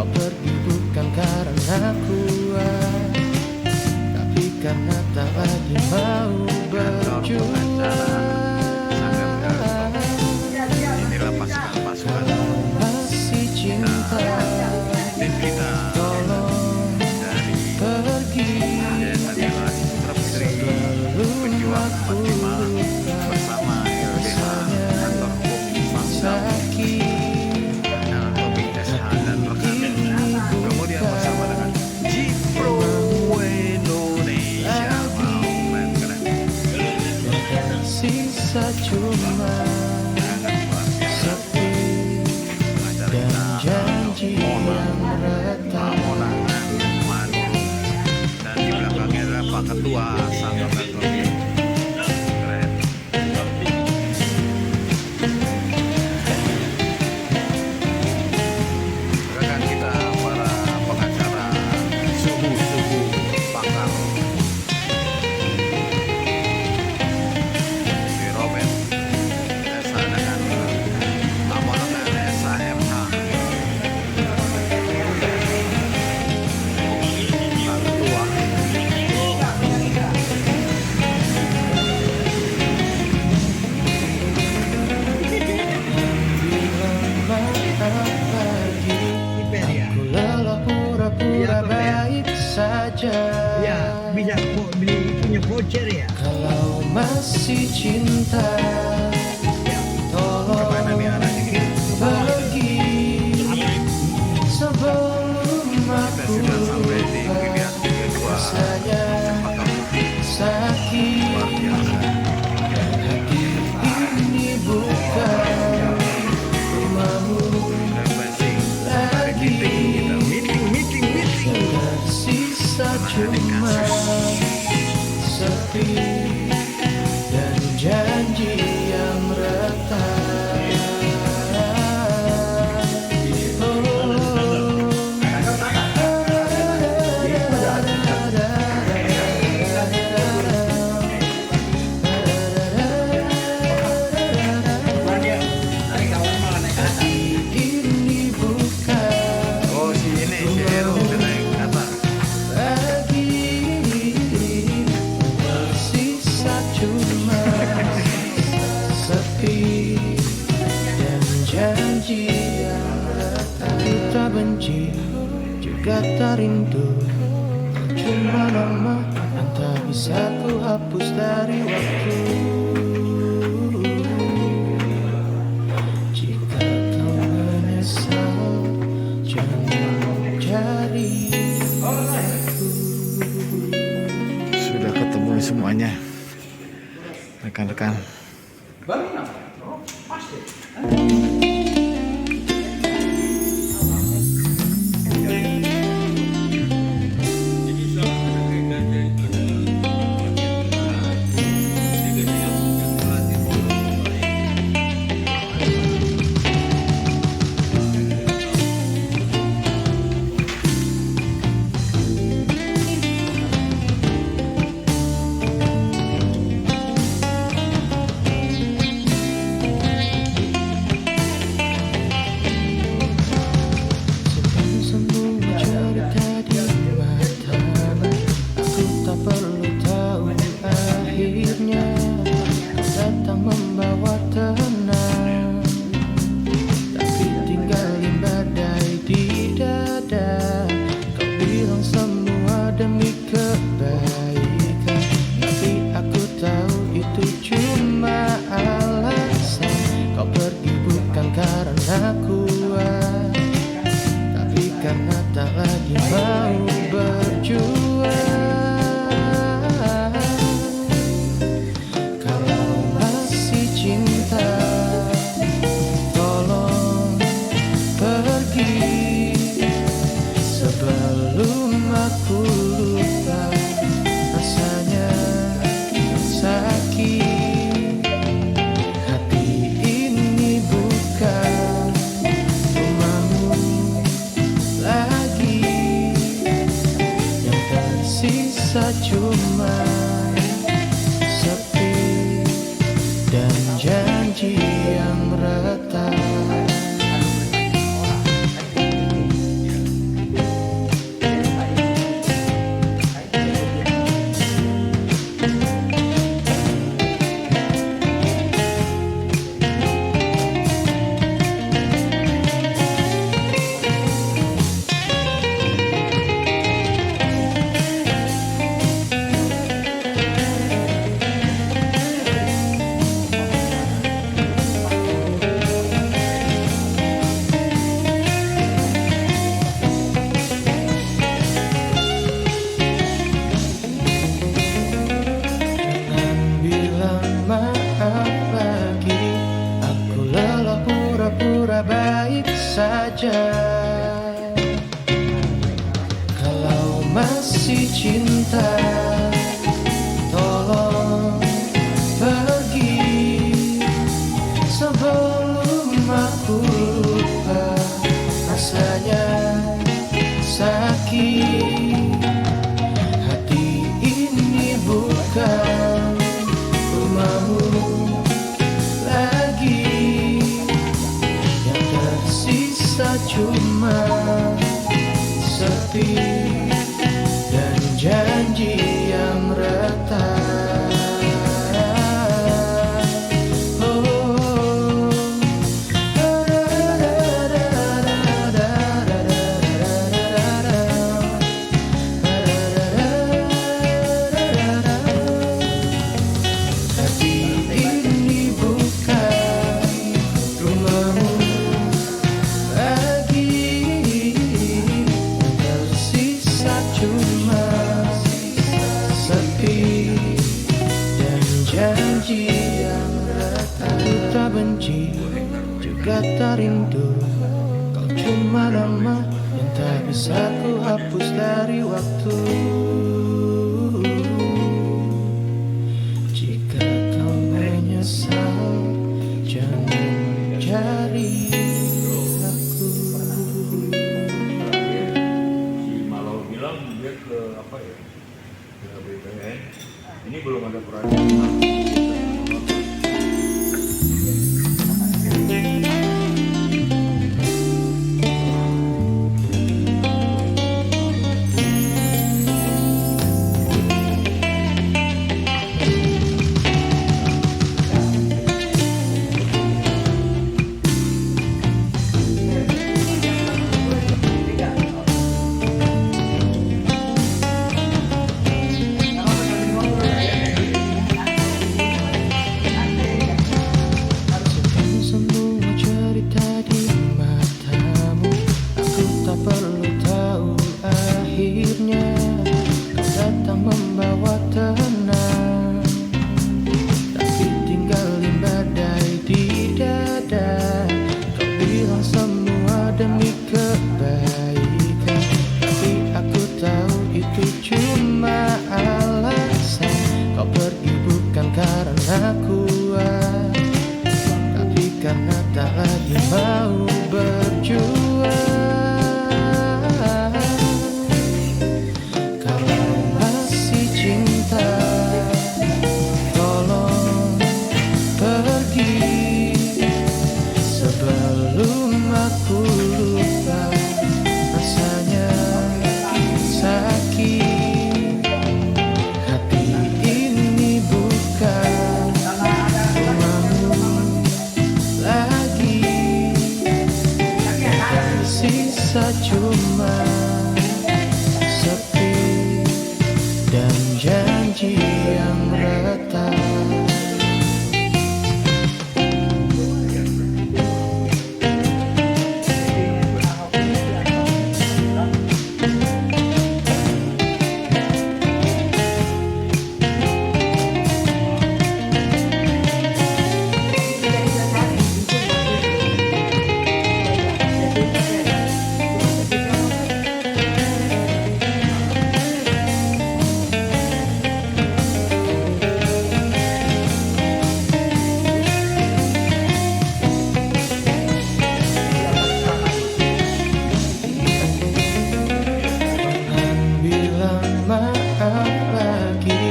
Kau pergi bukan karena kuat, tapi karena tak lagi mau berjuang. Inilah pasukan Masih cinta, tim kita tolong dari pergi Desa Dela Putra Putri Pejuang Maksimal bersama LBH Kantor Hukum Bangsal dan Tobing SH dan rekan, kemudian bersama dengan Jipro Indonesia. Wow, keren. sisa cuma sepi dan janji yang retak. Dan di belakangnya adalah Pak Ketua Sanggar Teknologi. Keren. Rekan kita para pengacara suhu pakar di Robert Desa dengan Amanat SHMH. Pak Ketua Aku lelah pura-pura baik saja. Ya, bisa beli punya voucher ya. Kalau masih cinta, tolong pergi sebelum kita aku sudah sampai di lupa. kegiatan kedua Rasanya Pakar Putih sakit, luar biasa. hati ini bukan rumahmu Frekuensi dari lagi. meeting kita Yang tersisa cuma sepi dan janji yang retak. Ini bukan Oh si ini si Hero udah naik ke atas. lagi, tersisa cuma sepi dan janji yang retak. Kita benci juga tak rindu, cuma nama yang tak bisa ku hapus dari waktu. Jika kau menyesal, jangan cari aku. Sudah ketemu semuanya rekan-rekan. Semua cerita di matamu, aku tak perlu tahu akhirnya. Kau datang membawa tenang, tapi tinggalin badai di dada. Kau bilang semua demi kebaikan, tapi aku tahu itu cuma alasan. Kau pergi bukan karena kuat, tapi karena tak lagi mau berjuang. Kalau masih cinta, tolong pergi sebelum aku lupa. Rasanya sakit, hati ini bukan rumahmu lagi. Yang tersisa cuma sepi dan janji yang retak. masih cinta, tolong pergi sebelum aku lupa rasanya sakit. Hati ini bukan rumahmu lagi, yang tersisa cuma sepi dan janji yang retak. Hati ini bukan rumahmu lagi, yang tersisa cuma sepi dan janji yang retak. Aku tak benci, juga tak rindu, kau cuma nama yang tak bisa ku hapus dari waktu. Jika kau menyesal, jangan mencari aku. Si Malau bilang dia ke apa ya, ke BPN. Ini belum ada peraturan. Semua cerita di matamu, aku tak perlu tahu akhirnya. Kau datang membawa tenang, tapi tinggalin badai di dada. Kau bilang semua demi kebaikan, tapi aku tahu itu cuma alasan. Kau pergi bukan karena kuat, tapi karena tak lagi mau berjuang. Kalau masih cinta, tolong pergi sebelum aku lupa rasanya sakit. Hati ini bukan rumahmu lagi, yang tersisa cuma sepi dan janji yang retak. Jangan bilang maaf lagi,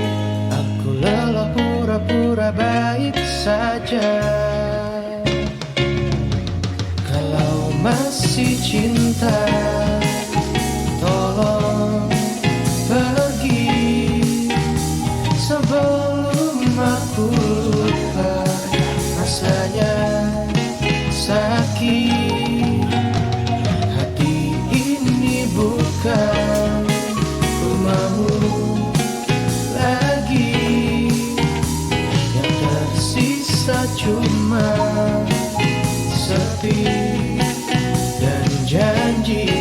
aku lelah pura-pura baik saja. Kalau masih cinta, tolong pergi sebelum aku lupa rasanya sakit. Hati ini bukan rumahmu lagi, yang tersisa cuma sepi dan janji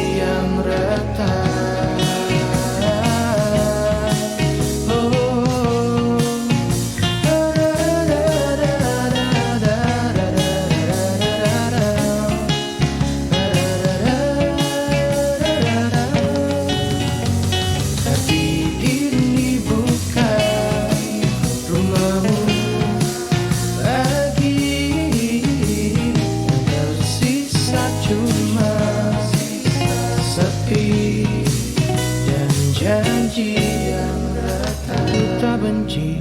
dan janji yang retak. Ku tak benci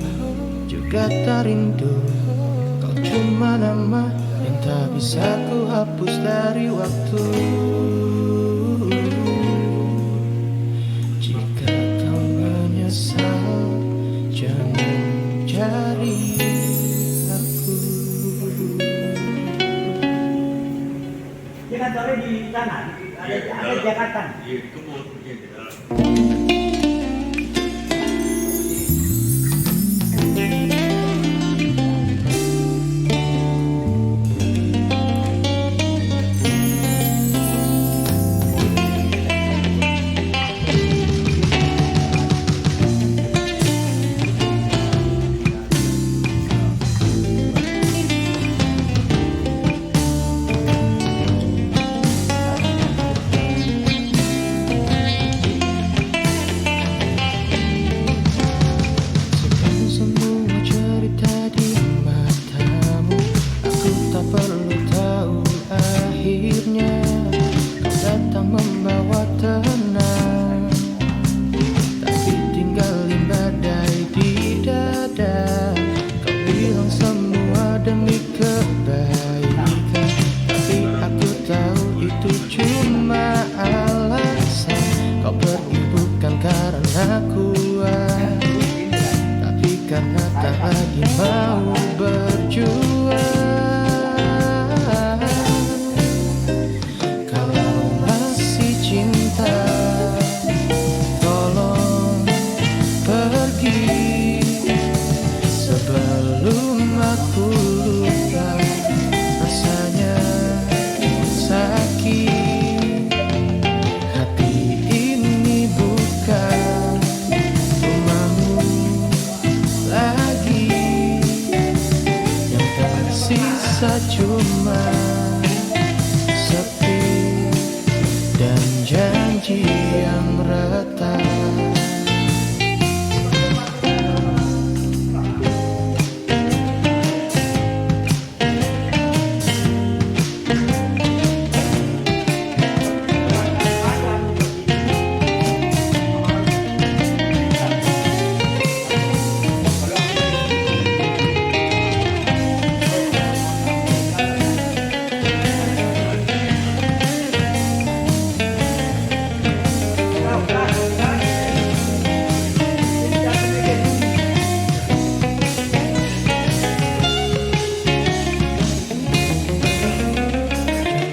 juga tak rindu, kau cuma nama yang tak bisa ku hapus dari waktu. Jika kau menyesal, jangan cari aku. Dia kantornya di sana, ada Jakarta. Iya, kebun. Iya, di dalam. Semua cerita di matamu, aku tak perlu tahu akhirnya. Kau datang membawa tenang, tapi tinggalin badai di dada. Kau bilang semua demi kebaikan, tapi aku tahu itu cuma alasan. Kau pergi bukan karena kuat, tapi karena tak lagi mau berjuang. Kalau masih cinta, tolong pergi sebelum aku lupa. Rasanya sakit, hati ini bukan rumahmu lagi. Yang tersisa cuma sepi dan janji yang retak.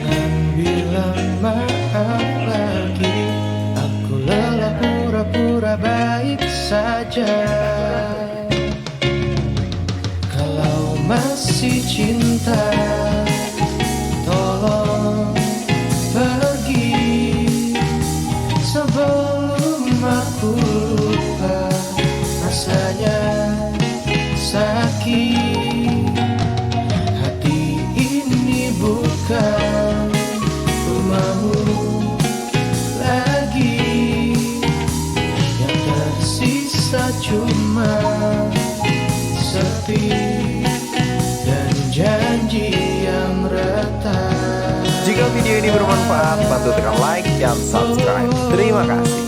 Jangan bilang maaf lagi, aku lelah pura-pura baik saja. Kalau masih cinta, tolong pergi sebelum aku lupa. Rasanya sakit, hati ini bukan rumahmu lagi. Yang tersisa cuma sepi dan janji yang retak. Jika video ini bermanfaat, bantu tekan like dan subscribe. Terima kasih.